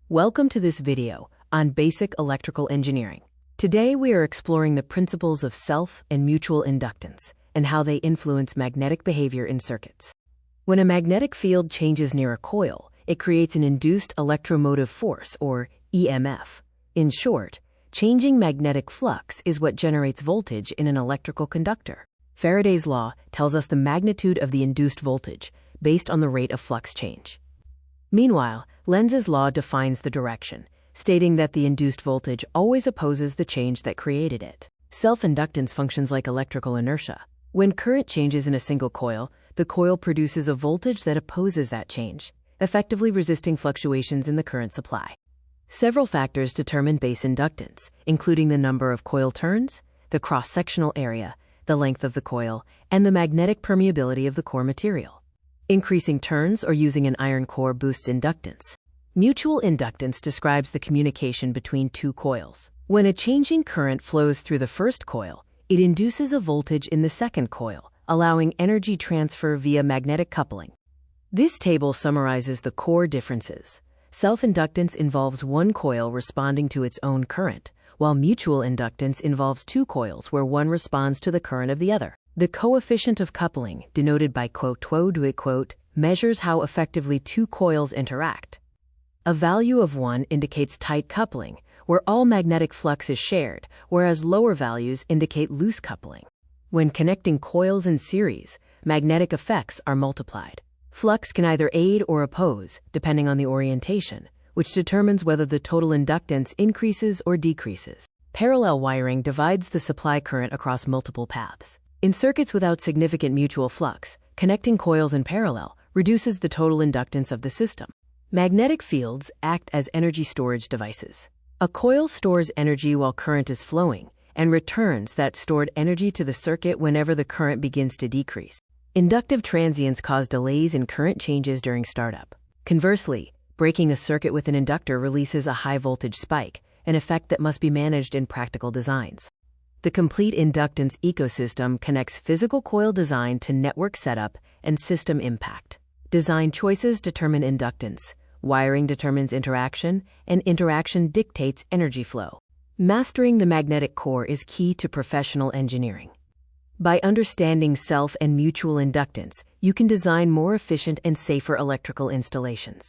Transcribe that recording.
Welcome to this video on basic electrical engineering. Today we are exploring the principles of self and mutual inductance and how they influence magnetic behavior in circuits. When a magnetic field changes near a coil, it creates an induced electromotive force, or EMF. In short, changing magnetic flux is what generates voltage in an electrical conductor. Faraday's law tells us the magnitude of the induced voltage based on the rate of flux change. Meanwhile, Lenz's law defines the direction, stating that the induced voltage always opposes the change that created it. Self-inductance functions like electrical inertia. When current changes in a single coil, the coil produces a voltage that opposes that change, effectively resisting fluctuations in the current supply. Several factors determine base inductance, including the number of coil turns, the cross-sectional area, the length of the coil, and the magnetic permeability of the core material. Increasing turns or using an iron core boosts inductance. Mutual inductance describes the communication between two coils. When a changing current flows through the first coil, it induces a voltage in the second coil, allowing energy transfer via magnetic coupling. This table summarizes the core differences. Self-inductance involves one coil responding to its own current, while mutual inductance involves two coils where one responds to the current of the other. The coefficient of coupling, denoted by quote, measures how effectively two coils interact. A value of 1 indicates tight coupling, where all magnetic flux is shared, whereas lower values indicate loose coupling. When connecting coils in series, magnetic effects are multiplied. Flux can either aid or oppose, depending on the orientation, which determines whether the total inductance increases or decreases. Parallel wiring divides the supply current across multiple paths. In circuits without significant mutual flux, connecting coils in parallel reduces the total inductance of the system. Magnetic fields act as energy storage devices. A coil stores energy while current is flowing and returns that stored energy to the circuit whenever the current begins to decrease. Inductive transients cause delays in current changes during startup. Conversely, breaking a circuit with an inductor releases a high voltage spike, an effect that must be managed in practical designs. The complete inductance ecosystem connects physical coil design to network setup and system impact. Design choices determine inductance, wiring determines interaction, and interaction dictates energy flow. Mastering the magnetic core is key to professional engineering. By understanding self and mutual inductance, you can design more efficient and safer electrical installations.